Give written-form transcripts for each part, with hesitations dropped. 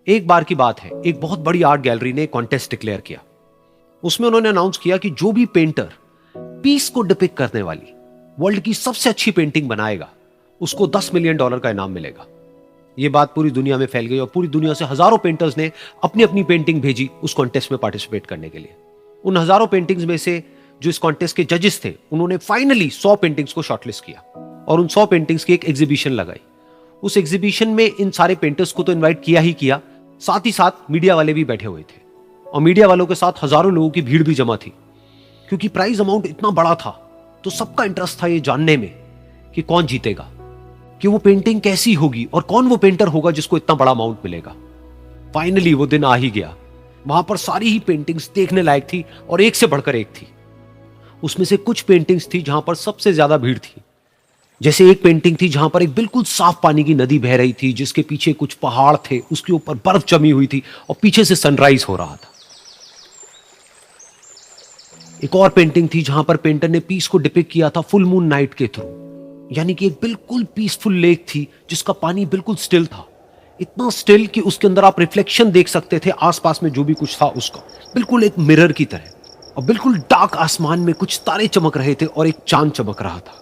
एक बार की बात है, एक बहुत बड़ी आर्ट गैलरी ने कॉन्टेस्ट डिक्लेयर किया। उसमें उन्होंने अनाउंस किया कि जो भी पेंटर पीस को डिपिक्ट करने वाली वर्ल्ड की सबसे अच्छी पेंटिंग बनाएगा उसको $10 मिलियन का इनाम मिलेगा। यह बात पूरी दुनिया में फैल गई और पूरी दुनिया से हजारों पेंटर्स ने अपनी अपनी पेंटिंग भेजी उस कॉन्टेस्ट में पार्टिसिपेट करने के लिए। उन हजारों पेंटिंग्स में से जो इस कॉन्टेस्ट के जजेस थे उन्होंने फाइनली 100 पेंटिंग्स को शॉर्टलिस्ट किया और उन 100 पेंटिंग्स की एक एग्जीबिशन लगाई। उस एग्जीबिशन में इन सारे पेंटर्स को तो इनवाइट किया ही किया, साथ ही साथ मीडिया वाले भी बैठे हुए थे और मीडिया वालों के साथ हजारों लोगों की भीड़ भी जमा थी। क्योंकि प्राइज अमाउंट इतना बड़ा था तो सबका इंटरेस्ट था ये जानने में कि कौन जीतेगा, कि वो पेंटिंग कैसी होगी और कौन वो पेंटर होगा जिसको इतना बड़ा अमाउंट मिलेगा। फाइनली वो दिन आ ही गया। वहां पर सारी ही पेंटिंग्स देखने लायक थी और एक से बढ़कर एक थी। उसमें से कुछ पेंटिंग्स थी जहां पर सबसे ज्यादा भीड़ थी। जैसे एक पेंटिंग थी जहां पर एक बिल्कुल साफ पानी की नदी बह रही थी, जिसके पीछे कुछ पहाड़ थे, उसके ऊपर बर्फ जमी हुई थी और पीछे से सनराइज हो रहा था। एक और पेंटिंग थी जहां पर पेंटर ने पीस को डिपिक्ट किया था फुल मून नाइट के थ्रू, यानी कि एक बिल्कुल पीसफुल लेक थी जिसका पानी बिल्कुल स्टिल था, इतना स्टिल कि उसके अंदर आप रिफ्लेक्शन देख सकते थे आसपास में जो भी कुछ था उसका, बिल्कुल एक मिरर की तरह। और बिल्कुल डार्क आसमान में कुछ तारे चमक रहे थे और एक चांद चमक रहा था।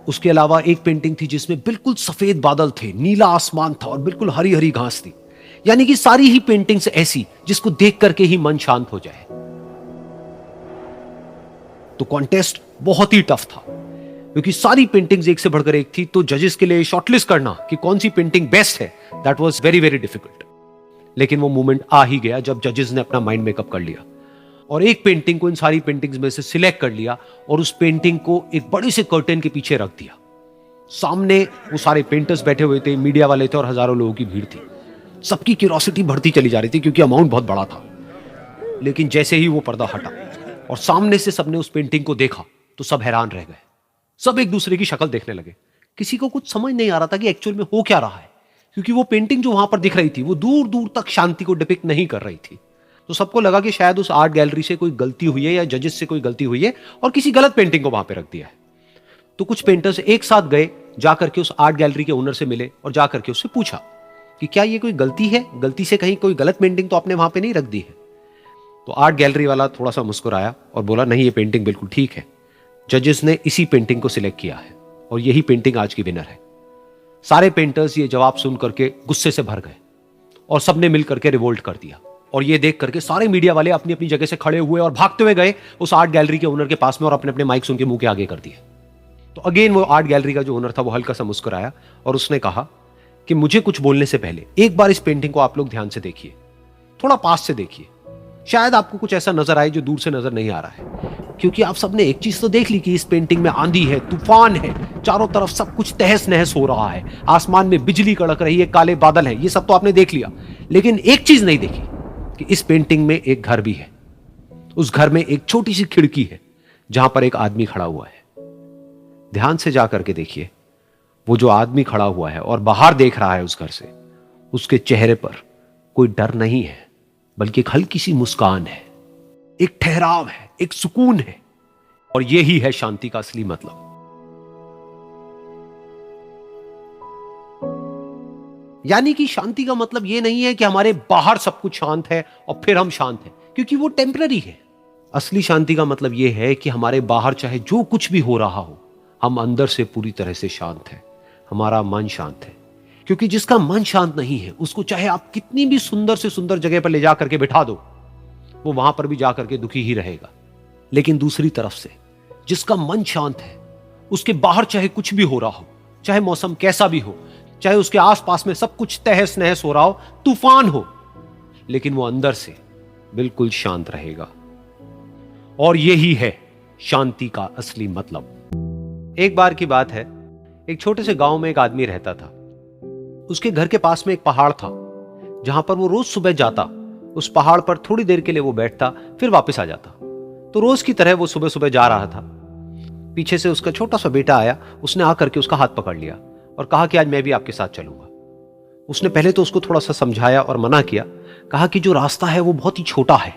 उसके अलावा एक पेंटिंग थी जिसमें बिल्कुल सफेद बादल थे, नीला आसमान था और बिल्कुल हरी हरी घास थी। यानी कि सारी ही पेंटिंग्स ऐसी जिसको देख करके ही मन शांत हो जाए। तो कॉन्टेस्ट बहुत ही टफ था क्योंकि सारी पेंटिंग्स एक से बढ़कर एक थी। तो जजेस के लिए शॉर्टलिस्ट करना कि कौन सी पेंटिंग बेस्ट है, that was very very difficult. लेकिन वो मोमेंट आ ही गया जब जजेस ने अपना माइंड मेकअप कर लिया और एक पेंटिंग को इन सारी पेंटिंग्स में से सिलेक्ट कर लिया और उस पेंटिंग को एक बड़े से कर्टेन के पीछे रख दिया। सामने वो सारे पेंटर्स बैठे हुए थे, मीडिया वाले थे और हजारों लोगों की भीड़ थी। सबकी क्यूरियोसिटी बढ़ती चली जा रही थी क्योंकि अमाउंट बहुत बड़ा था। लेकिन जैसे ही वो पर्दा हटा और सामने से सबने उस पेंटिंग को देखा तो सब हैरान रह गए। सब एक दूसरे की शक्ल देखने लगे। किसी को कुछ समझ नहीं आ रहा था कि एक्चुअल में हो क्या रहा है, क्योंकि वो पेंटिंग जो वहां पर दिख रही थी वो दूर दूर तक शांति को डिपिक्ट नहीं कर रही थी। तो सबको लगा कि शायद उस आर्ट गैलरी से कोई गलती हुई है या जजेस से कोई गलती हुई है और किसी गलत पेंटिंग को वहां पे रख दिया है। तो कुछ पेंटर्स एक साथ गए, जाकर के उस आर्ट गैलरी के ओनर से मिले और जाकर के उससे पूछा कि क्या ये कोई गलती है, गलती से कहीं कोई गलत पेंटिंग तो आपने वहां पे नहीं रख दी है। तो आर्ट गैलरी वाला थोड़ा सा मुस्कुराया और बोला, नहीं, ये पेंटिंग बिल्कुल ठीक है। जजेस ने इसी पेंटिंग को सिलेक्ट किया है और यही पेंटिंग आज की विनर है। सारे पेंटर्स ये जवाब सुन करके गुस्से से भर गए और सबने मिल करके रिवोल्ट कर दिया। और ये देख करके सारे मीडिया वाले अपनी अपनी जगह से खड़े हुए और भागते हुए गए उस आर्ट गैलरी के ओनर के पास में और अपने अपने माइक्स उनके मुंह के आगे कर दिए। तो अगेन वो आर्ट गैलरी का जो ओनर था वो हल्का सा मुस्कुराया और उसने कहा कि मुझे कुछ बोलने से पहले एक बार इस पेंटिंग को आप लोग ध्यान से देखिए, थोड़ा पास से देखिए, शायद आपको कुछ ऐसा नजर आए जो दूर से नजर नहीं आ रहा है। क्योंकि आप सबने एक चीज तो देख ली कि इस पेंटिंग में आंधी है, तूफान है, चारों तरफ सब कुछ तहस नहस हो रहा है, आसमान में बिजली कड़क रही है, काले बादल हैं, ये सब तो आपने देख लिया। लेकिन एक चीज नहीं देखी कि इस पेंटिंग में एक घर भी है। उस घर में एक छोटी सी खिड़की है जहां पर एक आदमी खड़ा हुआ है। ध्यान से जाकर के देखिए, वो जो आदमी खड़ा हुआ है और बाहर देख रहा है उस घर से, उसके चेहरे पर कोई डर नहीं है, बल्कि एक हल्की सी मुस्कान है, एक ठहराव है, एक सुकून है। और यही है शांति का असली मतलब। यानी कि शांति का मतलब यह नहीं है कि हमारे बाहर सब कुछ शांत है और फिर हम शांत हैं, क्योंकि वो टेम्पररी है। असली शांति का मतलब यह है कि हमारे बाहर चाहे जो कुछ भी हो रहा हो, हम अंदर से पूरी तरह से शांत हैं, हमारा मन शांत है। क्योंकि जिसका मन शांत नहीं है उसको चाहे आप कितनी भी सुंदर से सुंदर जगह पर ले जाकर के बिठा दो, वो वहां पर भी जाकर के दुखी ही रहेगा। लेकिन दूसरी तरफ से जिसका मन शांत है, उसके बाहर चाहे कुछ भी हो रहा हो, चाहे मौसम कैसा भी हो, चाहे उसके आसपास में सब कुछ तहस नहस हो रहा हो, तूफान हो, लेकिन वो अंदर से बिल्कुल शांत रहेगा। और यही है शांति का असली मतलब। एक बार की बात है, एक छोटे से गांव में एक आदमी रहता था। उसके घर के पास में एक पहाड़ था जहां पर वो रोज सुबह जाता, उस पहाड़ पर थोड़ी देर के लिए वो बैठता, फिर वापस आ जाता। तो रोज की तरह वो सुबह सुबह जा रहा था। पीछे से उसका छोटा सा बेटा आया, उसने आकर के उसका हाथ पकड़ लिया और कहा कि आज मैं भी आपके साथ चलूंगा। उसने पहले तो उसको थोड़ा सा समझाया और मना किया, कहा कि जो रास्ता है वो बहुत ही छोटा है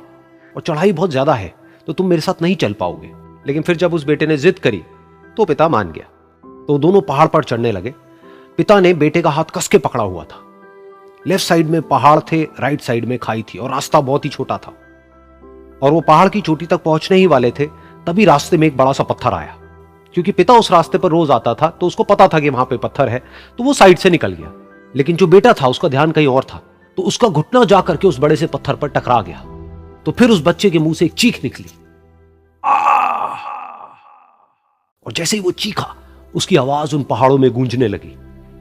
और चढ़ाई बहुत ज्यादा है, तो तुम मेरे साथ नहीं चल पाओगे। लेकिन फिर जब उस बेटे ने जिद करी तो पिता मान गया। तो दोनों पहाड़ पर चढ़ने लगे। पिता ने बेटे का हाथ कस के पकड़ा हुआ था। लेफ्ट साइड में पहाड़ थे, राइट साइड में खाई थी और रास्ता बहुत ही छोटा था। और वो पहाड़ की चोटी तक पहुंचने ही वाले थे, तभी रास्ते में एक बड़ा सा पत्थर आया। क्योंकि पिता उस रास्ते पर रोज आता था तो उसको पता था कि वहां पे पत्थर है, तो वो साइड से निकल गया। लेकिन जो बेटा था उसका ध्यान कहीं और था, तो उसका घुटना जा करके उस बड़े से पत्थर पर टकरा गया। तो फिर उस बच्चे के मुंह से एक चीख निकली, और जैसे ही वो चीखा, उसकी आवाज उन पहाड़ों में गूंजने लगी।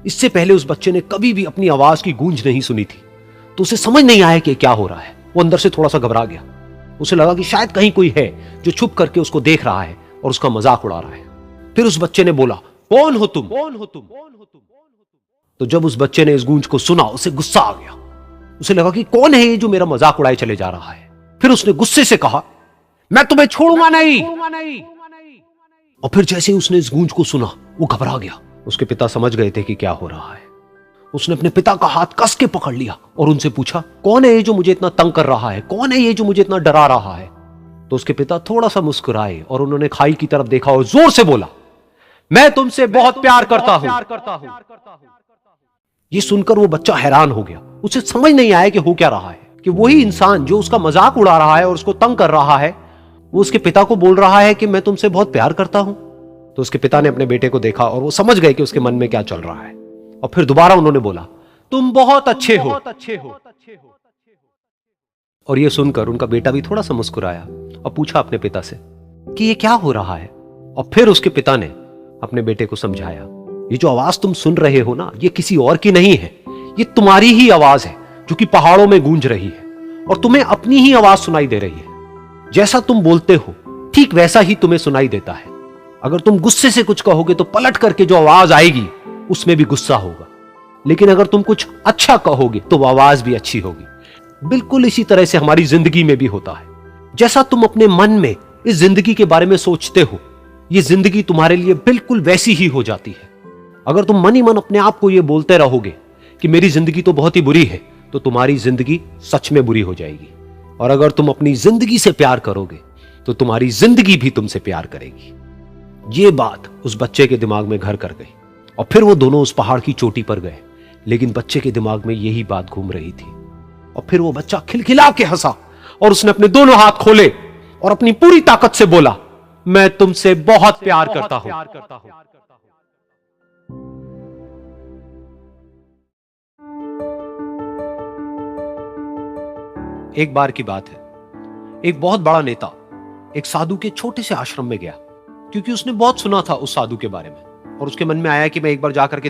इससे पहले उस बच्चे ने कभी भी अपनी आवाज की गूंज नहीं सुनी थी, तो उसे समझ नहीं आया कि क्या हो रहा है। वो अंदर से थोड़ा सा घबरा गया। उसे लगा कि शायद कहीं कोई है जो छुप करके उसको देख रहा है और उसका मजाक उड़ा रहा है। फिर उस बच्चे ने बोला, कौन हो तुम? तो जब उस बच्चे ने इस गूंज को सुना, उसे गुस्सा आ गया। उसे लगा कि कौन है ये जो मेरा मजाक उड़ाए चले जा रहा है। फिर उसने गुस्से से कहा, मैं तुम्हें छोड़ूंगा नहीं। और फिर जैसे ही उसने इस गूंज को सुना, वो घबरा गया। उसके पिता समझ गए थे कि क्या हो रहा है। उसने अपने पिता का हाथ कस के पकड़ लिया और उनसे पूछा, कौन है ये जो मुझे इतना तंग कर रहा है? कौन है ये जो मुझे इतना डरा रहा है? तो उसके पिता थोड़ा सा मुस्कुराए और उन्होंने खाई की तरफ देखा और जोर से बोला, मैं तुमसे बहुत प्यार करता हूं। ये सुनकर वो बच्चा हैरान हो गया। उसे समझ नहीं आया कि हो क्या रहा है, कि वही इंसान जो उसका मजाक उड़ा रहा है और उसको तंग कर रहा है, वो उसके पिता को बोल रहा है कि मैं तुमसे बहुत प्यार करता हूं। तो उसके पिता ने अपने बेटे को देखा और वो समझ गए कि उसके मन में क्या चल रहा है। और फिर दोबारा उन्होंने बोला, तुम बहुत अच्छे हो। और ये सुनकर उनका बेटा भी थोड़ा सा मुस्कुराया और पूछा अपने पिता से कि ये क्या हो रहा है। और फिर उसके पिता ने अपने बेटे को समझाया, ये जो आवाज तुम सुन रहे हो ना, ये किसी और की नहीं है, ये तुम्हारी ही आवाज है जो कि पहाड़ों में गूंज रही है और तुम्हें अपनी ही आवाज सुनाई दे रही है। जैसा तुम बोलते हो ठीक वैसा ही तुम्हें सुनाई देता है। अगर तुम गुस्से से कुछ कहोगे तो पलट करके जो आवाज आएगी उसमें भी गुस्सा होगा, लेकिन अगर तुम कुछ अच्छा कहोगे तो वो आवाज भी अच्छी होगी। बिल्कुल इसी तरह से हमारी जिंदगी में भी होता है। जैसा तुम अपने मन में इस जिंदगी के बारे में सोचते हो, ये जिंदगी तुम्हारे लिए बिल्कुल वैसी ही हो जाती है। अगर तुम मन ही मन अपने आप को ये बोलते रहोगे कि मेरी जिंदगी तो बहुत ही बुरी है, तो तुम्हारी जिंदगी सच में बुरी हो जाएगी। और अगर तुम अपनी जिंदगी से प्यार करोगे तो तुम्हारी जिंदगी भी तुमसे प्यार करेगी। ये बात उस बच्चे के दिमाग में घर कर गई और फिर वो दोनों उस पहाड़ की चोटी पर गए। लेकिन बच्चे के दिमाग में यही बात घूम रही थी। और फिर वो बच्चा खिलखिला के हंसा और उसने अपने दोनों हाथ खोले और अपनी पूरी ताकत से बोला, मैं तुमसे बहुत प्यार करता हूं। एक बार की बात है, एक बहुत बड़ा नेता एक साधु के छोटे से आश्रम में गया, क्योंकि उसने बहुत सुना था उस साधु के बारे में और उसके मन में आया कि मैं एक बार जाकर के